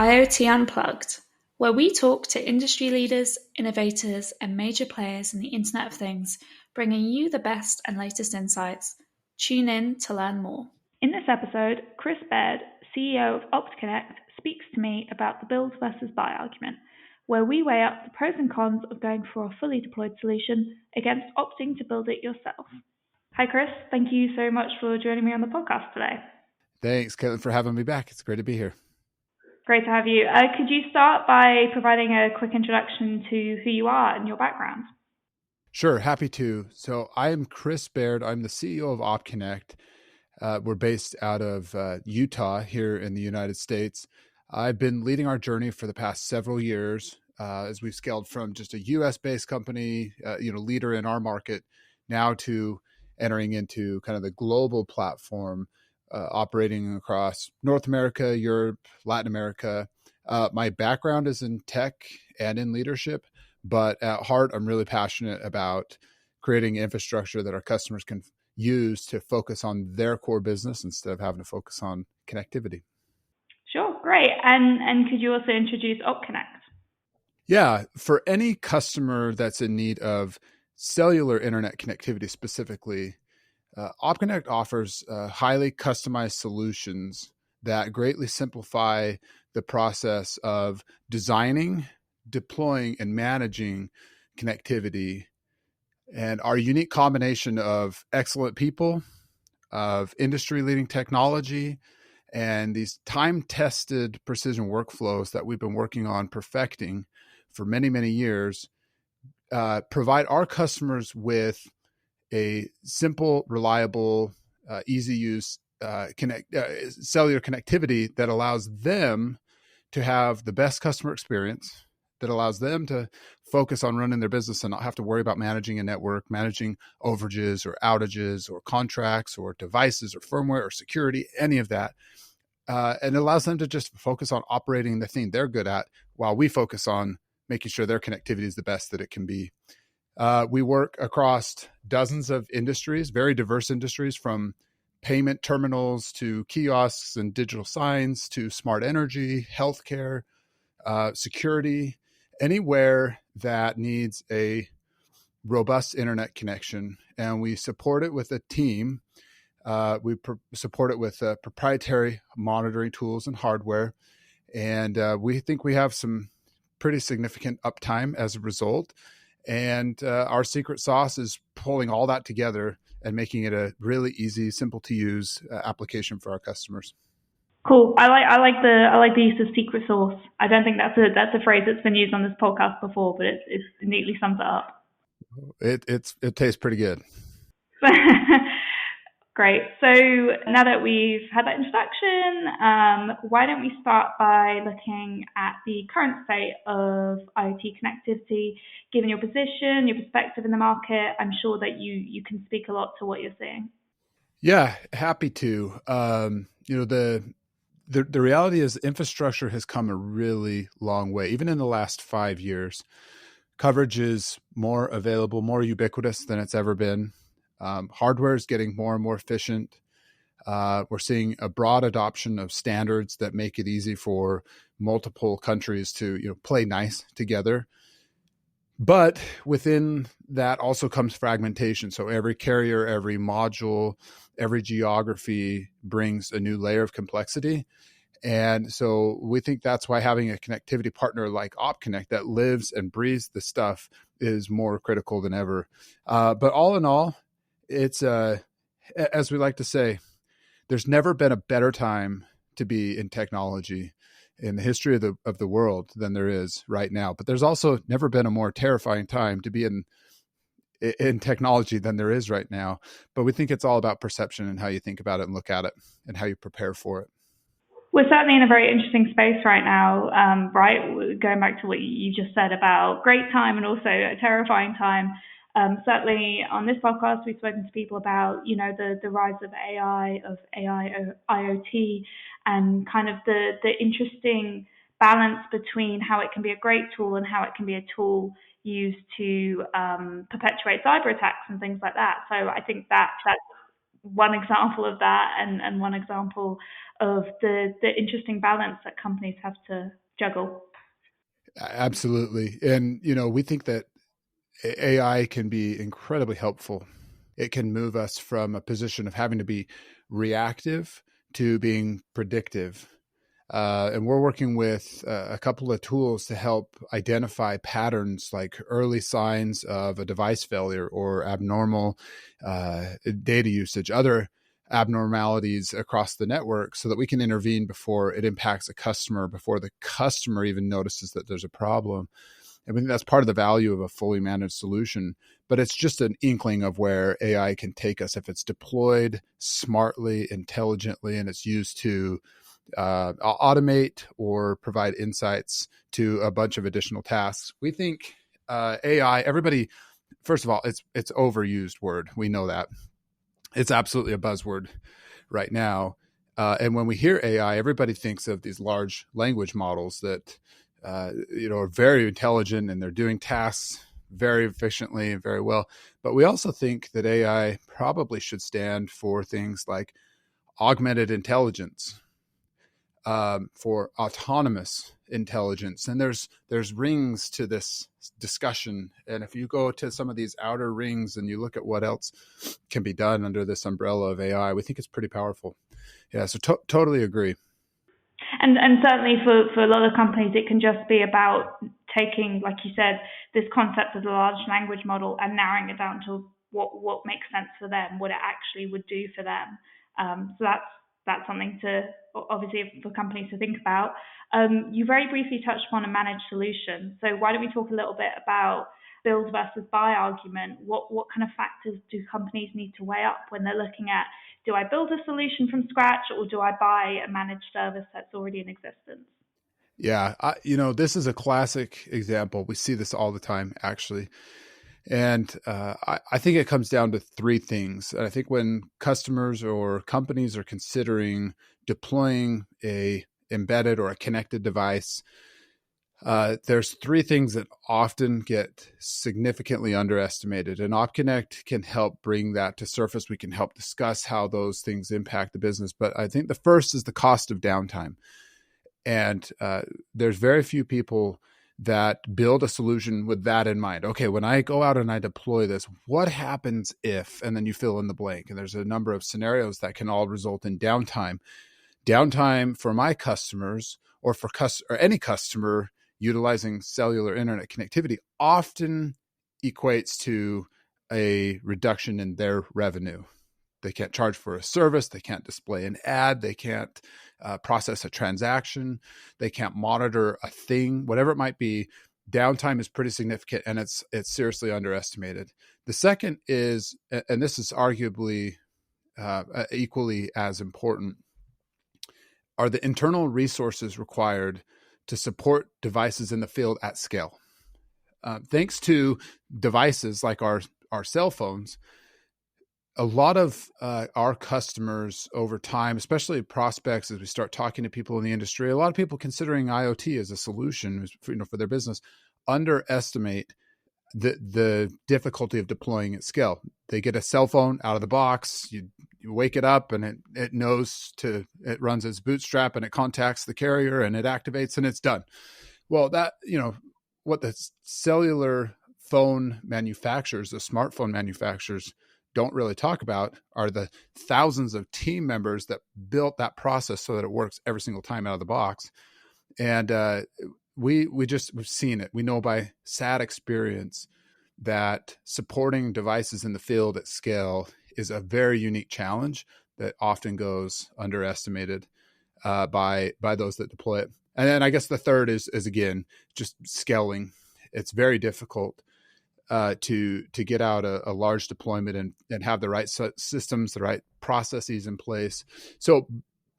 IoT Unplugged, where we talk to industry leaders, innovators, and major players in the Internet of Things, bringing you the best and latest insights. Tune in to learn more. In this episode, Chris Baird, CEO of OptConnect, speaks to me about the build versus buy argument, where we weigh up the pros and cons of going for a fully deployed solution against opting to build it yourself. Hi, Chris. Thank you so much for joining me on the podcast today. Thanks, Caitlin, for having me back. It's great to be here. Great to have you. Could you start by providing a quick introduction to who you are and your background? Sure, happy to. So I am Chris Baird. I'm the CEO of OptConnect. We're based out of Utah here in the United States. I've been leading our journey for the past several years as we've scaled from just a US-based company, leader in our market, now to entering into kind of the global platform, operating across North America, Europe, Latin America. My background is in tech and in leadership, but at heart, I'm really passionate about creating infrastructure that our customers can use to focus on their core business instead of having to focus on connectivity. Sure, great. And could you also introduce OptConnect? Yeah, for any customer that's in need of cellular internet connectivity specifically, OptConnect offers highly customized solutions that greatly simplify the process of designing, deploying, and managing connectivity. And our unique combination of excellent people, of industry-leading technology, and these time-tested precision workflows that we've been working on perfecting for many, many years provide our customers with a simple, reliable, easy use cellular connectivity that allows them to have the best customer experience, that allows them to focus on running their business and not have to worry about managing a network, managing overages or outages or contracts or devices or firmware or security, any of that. And it allows them to just focus on operating the thing they're good at while we focus on making sure their connectivity is the best that it can be. We work across dozens of industries, very diverse industries, from payment terminals to kiosks and digital signs to smart energy, healthcare, security, anywhere that needs a robust internet connection. And we support it with a team. We support it with proprietary monitoring tools and hardware. And we think we have some pretty significant uptime as a result. And our secret sauce is pulling all that together and making it a really easy, simple to use application for our customers. Cool. I like the use of secret sauce. I don't think that's a phrase that's been used on this podcast before, but it neatly sums it up. It tastes pretty good. Great. So now that we've had that introduction, why don't we start by looking at the current state of IoT connectivity, given your position, your perspective in the market? I'm sure that you can speak a lot to what you're seeing. Yeah, happy to. The reality is infrastructure has come a really long way. Even in the last 5 years, coverage is more available, more ubiquitous than it's ever been. Hardware is getting more and more efficient. We're seeing a broad adoption of standards that make it easy for multiple countries to play nice together. But within that also comes fragmentation. So every carrier, every module, every geography brings a new layer of complexity. And so we think that's why having a connectivity partner like OptConnect that lives and breathes the stuff is more critical than ever. But all in all, it's as we like to say, there's never been a better time to be in technology in the history of the world than there is right now. But there's also never been a more terrifying time to be in technology than there is right now. But we think it's all about perception and how you think about it and look at it and how you prepare for it. We're certainly in a very interesting space right now, right? Going back to what you just said about great time and also a terrifying time. Certainly on this podcast, we've spoken to people about, the rise of AI, IoT, and kind of the interesting balance between how it can be a great tool and how it can be a tool used to perpetuate cyber attacks and things like that. So I think that's one example of that, and one example of the interesting balance that companies have to juggle. Absolutely. And, we think that AI can be incredibly helpful. It can move us from a position of having to be reactive to being predictive. And we're working with a couple of tools to help identify patterns like early signs of a device failure or abnormal data usage, other abnormalities across the network, so that we can intervene before it impacts a customer, before the customer even notices that there's a problem. I mean, that's part of the value of a fully managed solution, but it's just an inkling of where AI can take us if it's deployed smartly, intelligently, and it's used to automate or provide insights to a bunch of additional tasks. We think AI, everybody, first of all, it's overused word. We know that. It's absolutely a buzzword right now. And when we hear AI, everybody thinks of these large language models that are very intelligent and they're doing tasks very efficiently and very well. But we also think that AI probably should stand for things like augmented intelligence, for autonomous intelligence. And there's rings to this discussion. And if you go to some of these outer rings and you look at what else can be done under this umbrella of AI, we think it's pretty powerful. Yeah, so totally agree. And certainly for a lot of companies, it can just be about taking, like you said, this concept of the large language model and narrowing it down to what makes sense for them, what it actually would do for them. So that's something to obviously for companies to think about. You very briefly touched upon a managed solution. So why don't we talk a little bit about build versus buy argument? What kind of factors do companies need to weigh up when they're looking at, do I build a solution from scratch or do I buy a managed service that's already in existence? Yeah, this is a classic example. We see this all the time, actually. And I think it comes down to three things. I think when customers or companies are considering deploying a embedded or a connected device, there's three things that often get significantly underestimated, and OptConnect can help bring that to surface. We can help discuss how those things impact the business. But I think the first is the cost of downtime. And there's very few people that build a solution with that in mind. Okay, when I go out and I deploy this, what happens if, and then you fill in the blank. And there's a number of scenarios that can all result in downtime. Downtime for my customers or for or any customer utilizing cellular internet connectivity often equates to a reduction in their revenue. They can't charge for a service. They can't display an ad. They can't process a transaction. They can't monitor a thing, whatever it might be. Downtime is pretty significant, and it's seriously underestimated. The second is, and this is arguably equally as important, are the internal resources required to support devices in the field at scale. Thanks to devices like our cell phones, a lot of our customers over time, especially prospects, as we start talking to people in the industry, a lot of people considering IoT as a solution for their business underestimate the difficulty of deploying at scale. They get a cell phone out of the box, you wake it up and it knows it runs its bootstrap and it contacts the carrier and it activates and it's done. Well, what the cellular phone manufacturers, the smartphone manufacturers, don't really talk about are the thousands of team members that built that process so that it works every single time out of the box. And we've seen it. We know by sad experience that supporting devices in the field at scale is a very unique challenge that often goes underestimated by those that deploy it. And then I guess the third is again just scaling. It's very difficult to get out a large deployment and have the right systems, the right processes in place. So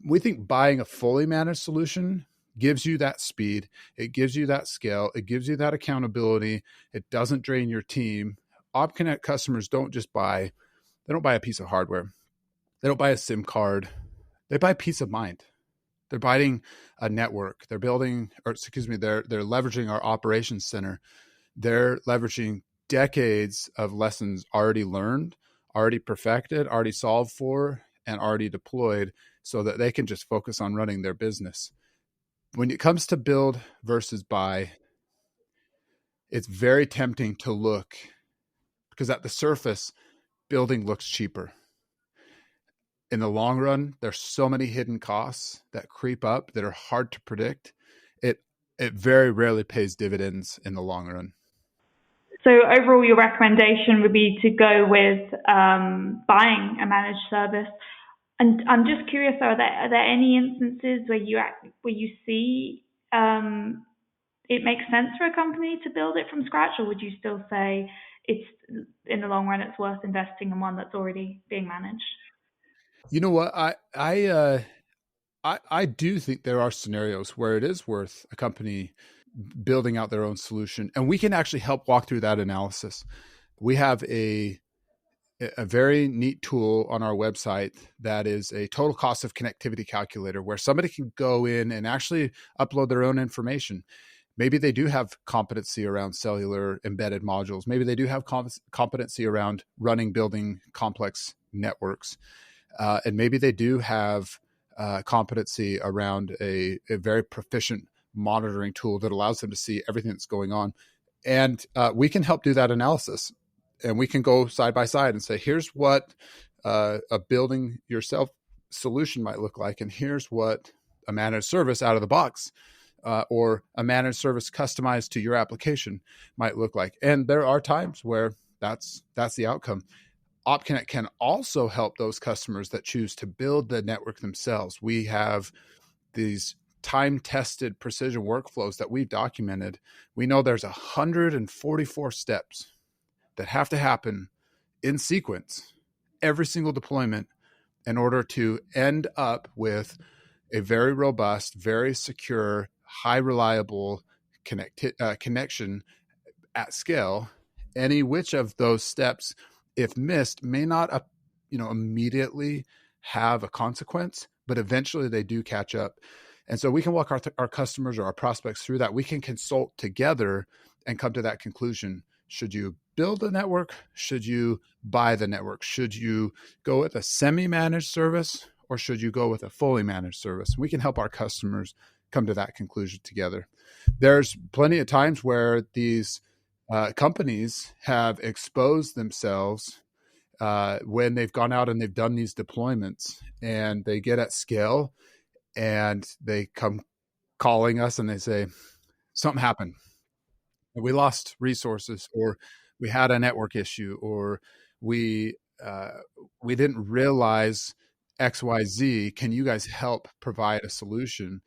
we think buying a fully managed solution gives you that speed, it gives you that scale, it gives you that accountability, it doesn't drain your team. OptConnect customers don't buy a piece of hardware. They don't buy a SIM card. They buy peace of mind. They're buying a network. They're leveraging our operations center. They're leveraging decades of lessons already learned, already perfected, already solved for, and already deployed so that they can just focus on running their business. When it comes to build versus buy, it's very tempting to look, because at the surface, building looks cheaper. In the long run, there's so many hidden costs that creep up that are hard to predict. It very rarely pays dividends in the long run. So overall, your recommendation would be to go with buying a managed service. And I'm just curious, are there any instances where you see it makes sense for a company to build it from scratch, or would you still say it's in the long run it's worth investing in one that's already being managed? You know what? I do think there are scenarios where it is worth a company building out their own solution, and we can actually help walk through that analysis. We have a very neat tool on our website that is a total cost of connectivity calculator, where somebody can go in and actually upload their own information. Maybe they do have competency around cellular embedded modules. Maybe they do have competency around building complex networks. And maybe they do have competency around a very proficient monitoring tool that allows them to see everything that's going on. And we can help do that analysis. And we can go side by side and say, here's what a building yourself solution might look like. And here's what a managed service out of the box or a managed service customized to your application might look like. And there are times where that's the outcome. OptConnect can also help those customers that choose to build the network themselves. We have these time-tested precision workflows that we've documented. We know there's 144 steps that have to happen in sequence, every single deployment, in order to end up with a very robust, very secure, high reliable connection at scale. Any which of those steps, if missed, may not immediately have a consequence, but eventually they do catch up. And so we can walk our customers or our prospects through that. We can consult together and come to that conclusion. Should you build a network? Should you buy the network? Should you go with a semi-managed service, or should you go with a fully managed service? We can help our customers come to that conclusion together. There's plenty of times where these companies have exposed themselves when they've gone out and they've done these deployments, and they get at scale and they come calling us and they say, something happened. We lost resources, or we had a network issue, or we didn't realize XYZ. Can you guys help provide a solution?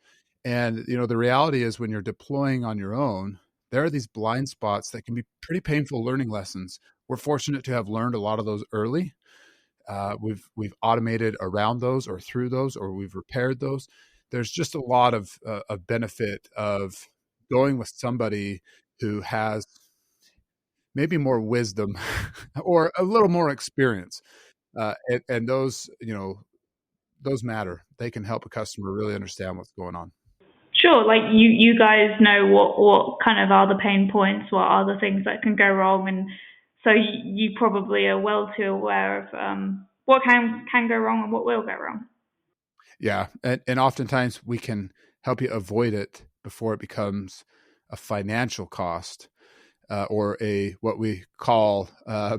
And the reality is, when you're deploying on your own, there are these blind spots that can be pretty painful learning lessons. We're fortunate to have learned a lot of those early. We've automated around those or through those, or we've repaired those. There's just a lot of benefit of going with somebody who has maybe more wisdom or a little more experience. And those matter. They can help a customer really understand what's going on. Sure, like you guys know what kind of are the pain points, what are the things that can go wrong, and so you probably are well too aware of what can go wrong and what will go wrong. Yeah, and oftentimes we can help you avoid it before it becomes a financial cost or what we call a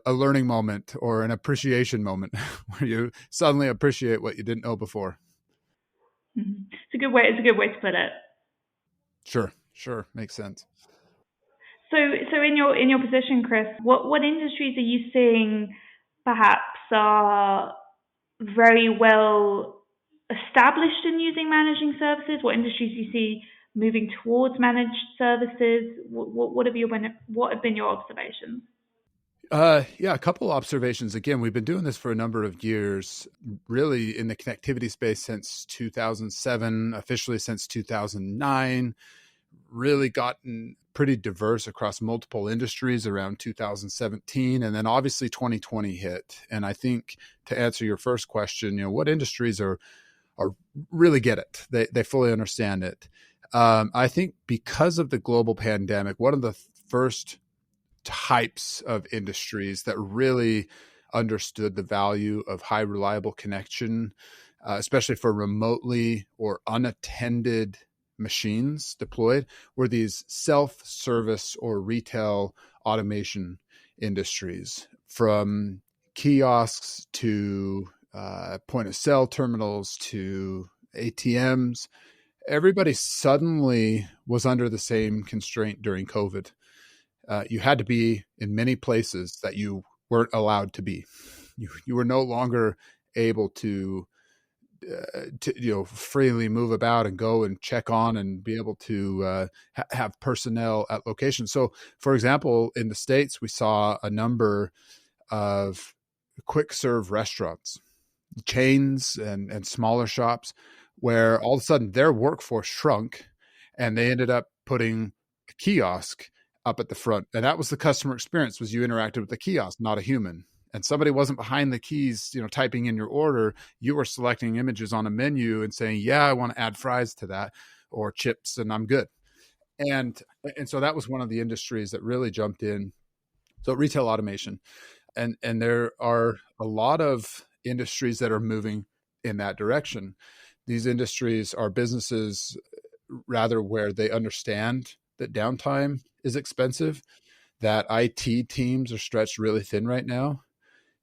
learning moment or an appreciation moment where you suddenly appreciate what you didn't know before. Mm-hmm. It's a good way to put it. Sure, makes sense. So in your position, Chris, what industries are you seeing perhaps are very well established in using managing services? What industries do you see moving towards managed services? What have been your observations? Yeah, a couple observations. Again, we've been doing this for a number of years, really in the connectivity space since 2007, officially since 2009, really gotten pretty diverse across multiple industries around 2017. And then obviously 2020 hit. And I think to answer your first question, what industries are really get it? They fully understand it. I think because of the global pandemic, one of the first types of industries that really understood the value of high reliable connection, especially for remotely or unattended machines deployed, were these self-service or retail automation industries, from kiosks to point of sale terminals to ATMs. Everybody suddenly was under the same constraint during COVID. You had to be in many places that you weren't allowed to be. You were no longer able to freely move about and go and check on and be able to have personnel at locations. So, for example, in the States, we saw a number of quick serve restaurants, chains and smaller shops, where all of a sudden their workforce shrunk and they ended up putting a kiosk up at the front. And that was the customer experience, was you interacted with the kiosk, not a human. And somebody wasn't behind the keys, typing in your order. You were selecting images on a menu and saying, yeah, I want to add fries to that, or chips, and I'm good. And so that was one of the industries that really jumped in. So retail automation. And there are a lot of industries that are moving in that direction. These industries are businesses rather where they understand that downtime is expensive, that IT teams are stretched really thin right now.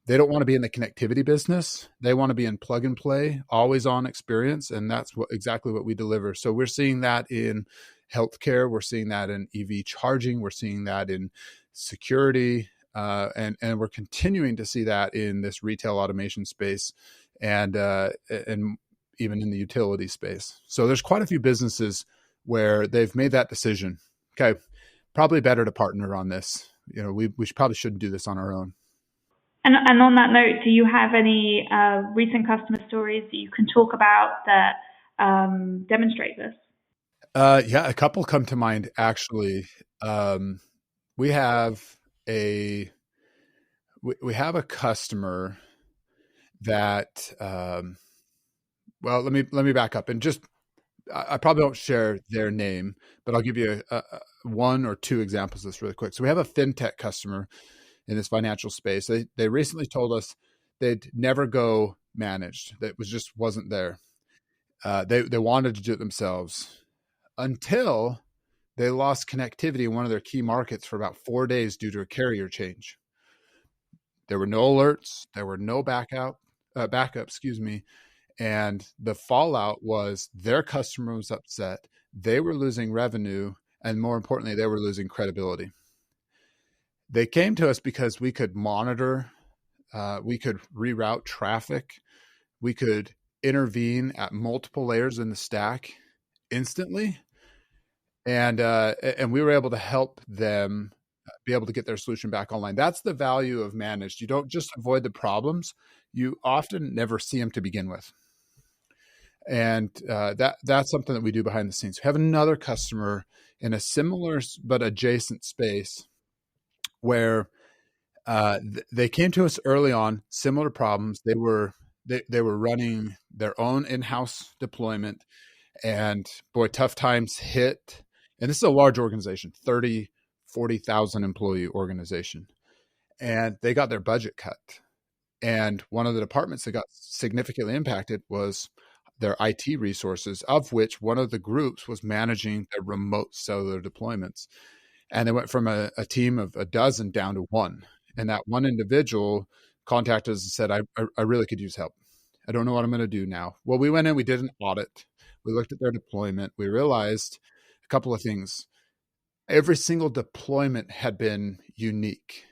They don't want to be in the connectivity business. They want to be in plug and play, always on experience. And that's exactly what we deliver. So we're seeing that in healthcare. We're seeing that in EV charging. We're seeing that in security. And we're continuing to see that in this retail automation space and even in the utility space. So there's quite a few businesses where they've made that decision. Okay, probably better to partner on this. We probably shouldn't do this on our own. And on that note, do you have any recent customer stories that you can talk about that demonstrate this? Yeah, a couple come to mind, actually. We have a customer that well, let me back up and just, I probably won't share their name, but I'll give you one or two examples of this really quick. So we have a fintech customer in this financial space. They recently told us they'd never go managed. That wasn't there. They wanted to do it themselves until they lost connectivity in one of their key markets for about 4 days due to a carrier change. There were no alerts. There were no backup, and the fallout was their customer was upset. They were losing revenue, and more importantly, they were losing credibility. They came to us because we could monitor, we could reroute traffic, we could intervene at multiple layers in the stack instantly, and we were able to help them be able to get their solution back online. That's the value of managed. You don't just avoid the problems; you often never see them to begin with. And that's something that we do behind the scenes. We have another customer in a similar but adjacent space where they came to us early on, similar problems. They were running their own in-house deployment, and boy, tough times hit. And this is a large organization, 40,000 employee organization. And they got their budget cut. And one of the departments that got significantly impacted was their IT resources, of which one of the groups was managing their remote cellular deployments. And they went from a team of a dozen down to one. And that one individual contacted us and said, I really could use help. I don't know what I'm going to do now. Well, we went in, we did an audit. We looked at their deployment. We realized a couple of things. Every single deployment had been unique,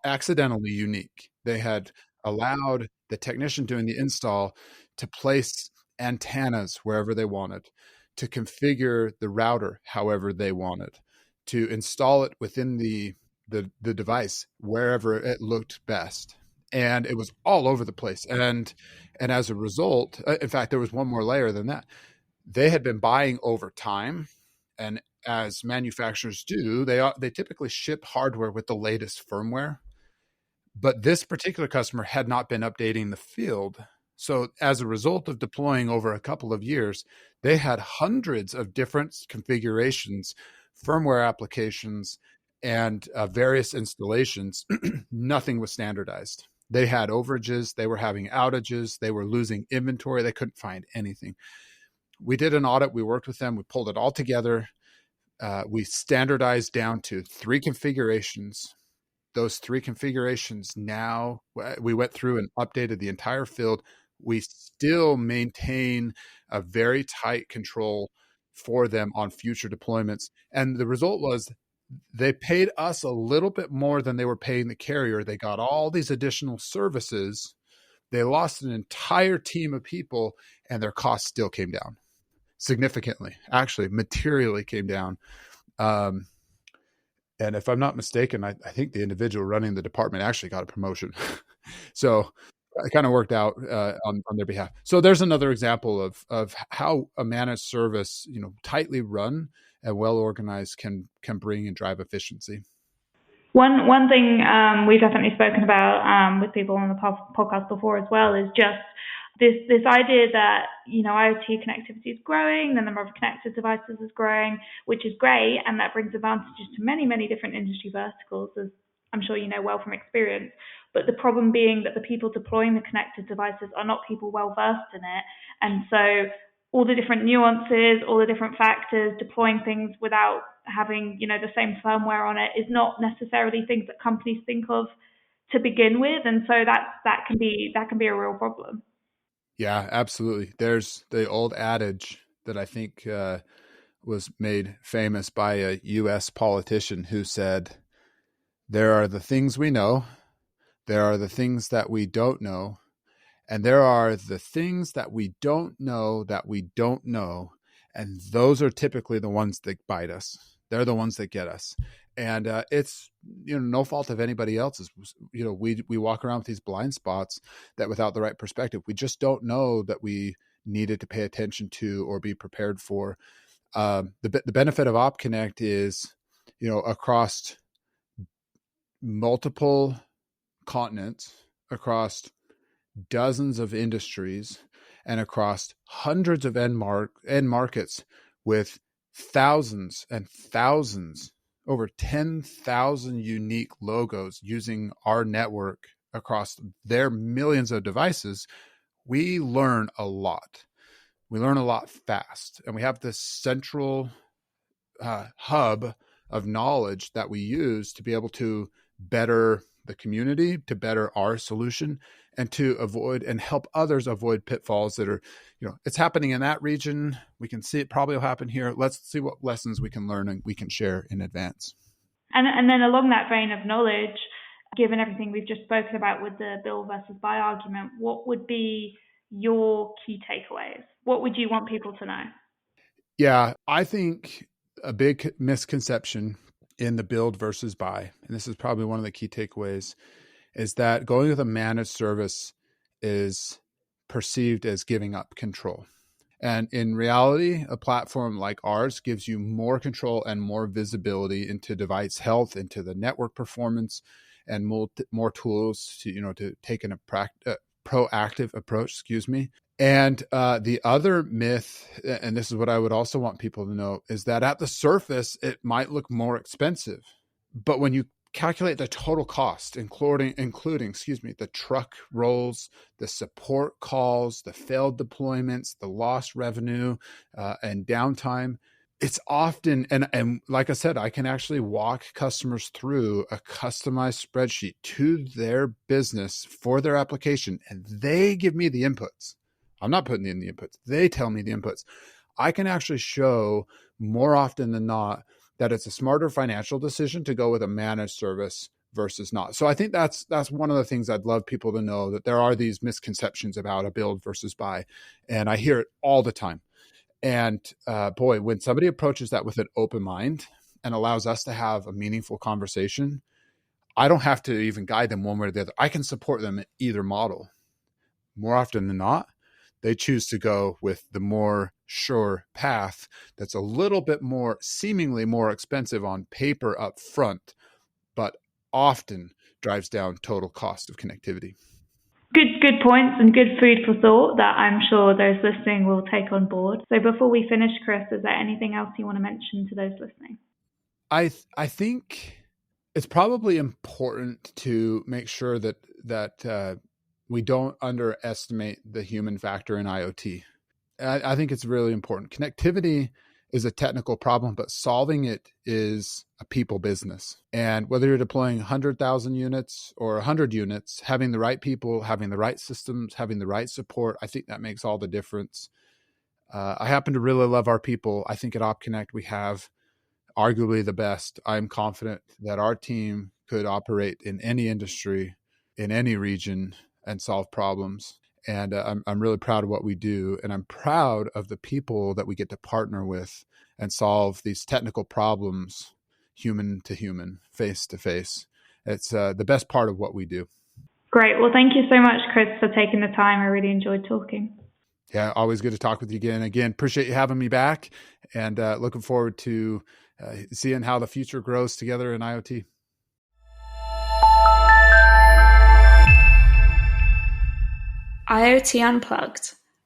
accidentally unique. They had allowed the technician doing the install to place antennas wherever they wanted, to configure the router however they wanted, to install it within the device wherever it looked best. And it was all over the place. And as a result, in fact, there was one more layer than that. They had been buying over time, and as manufacturers do, they typically ship hardware with the latest firmware. But this particular customer had not been updating the field. So as a result of deploying over a couple of years, they had hundreds of different configurations, firmware applications, and various installations, nothing was standardized. They had overages, they were having outages, they were losing inventory, they couldn't find anything. We did an audit, we worked with them, we pulled it all together. We standardized down to 3 configurations. Those 3 configurations now, we went through and updated the entire field. We still maintain a very tight control for them on future deployments. And the result was they paid us a little bit more than they were paying the carrier. They got all these additional services. They lost an entire team of people, and their costs still came down significantly, actually materially came down. And if I'm not mistaken, I think the individual running the department actually got a promotion. So it kind of worked out on their behalf. So there's another example of how a managed service, tightly run and well organized can bring and drive efficiency. One thing we've definitely spoken about with people on the podcast before as well is just this idea that IoT connectivity is growing, the number of connected devices is growing, which is great, and that brings advantages to many different industry verticals, as I'm sure you know well from experience. But the problem being that the people deploying the connected devices are not people well versed in it, and so all the different nuances, all the different factors, deploying things without having the same firmware on it is not necessarily things that companies think of to begin with, and so that can be a real problem. Yeah, absolutely. There's the old adage that I think was made famous by a U.S. politician who said, "There are the things we know, there are the things that we don't know, and there are the things that we don't know that we don't know, and those are typically the ones that bite us. They're the ones that get us." And it's no fault of anybody else's. We walk around with these blind spots that without the right perspective, we just don't know that we needed to pay attention to or be prepared for. The benefit of OptConnect is, across multiple continents, across dozens of industries, and across hundreds of end markets with thousands and thousands, over 10,000 unique logos using our network across their millions of devices, we learn a lot. We learn a lot fast. And we have this central hub of knowledge that we use to be able to better the community, to better our solution, and to avoid and help others avoid pitfalls that are, it's happening in that region. We can see it probably will happen here. Let's see what lessons we can learn and we can share in advance. And then along that vein of knowledge, given everything we've just spoken about with the build versus buy argument, what would be your key takeaways? What would you want people to know? Yeah, I think a big misconception in the build versus buy, and this is probably one of the key takeaways, is that going with a managed service is perceived as giving up control. And in reality, a platform like ours gives you more control and more visibility into device health, into the network performance, and more tools to take a proactive approach. And the other myth, and this is what I would also want people to know, is that at the surface, it might look more expensive. But when you calculate the total cost, including the truck rolls, the support calls, the failed deployments, the lost revenue, and downtime, it's often, and like I said, I can actually walk customers through a customized spreadsheet to their business for their application, and they give me the inputs. I'm not putting in the inputs. They tell me the inputs. I can actually show more often than not that it's a smarter financial decision to go with a managed service versus not. So I think that's one of the things I'd love people to know, that there are these misconceptions about a build versus buy. And I hear it all the time. And boy, when somebody approaches that with an open mind and allows us to have a meaningful conversation, I don't have to even guide them one way or the other. I can support them in either model. More often than not, they choose to go with the more sure path that's a little bit more, seemingly more expensive on paper up front, but often drives down total cost of connectivity. Good points and good food for thought that I'm sure those listening will take on board. So before we finish, Chris, is there anything else you want to mention to those listening? I think It's probably important to make sure that we don't underestimate the human factor in IoT. I think it's really important. Connectivity is a technical problem, but solving it is a people business. And whether you're deploying 100,000 units or 100 units, having the right people, having the right systems, having the right support, I think that makes all the difference. I happen to really love our people. I think at OptConnect we have arguably the best. I'm confident that our team could operate in any industry, in any region, and solve problems. And I'm really proud of what we do. And I'm proud of the people that we get to partner with and solve these technical problems, human to human, face to face. It's the best part of what we do. Great. Well, thank you so much, Chris, for taking the time. I really enjoyed talking. Yeah, always good to talk with you again. Again, appreciate you having me back, and looking forward to seeing how the future grows together in IoT. IoT Unplugged.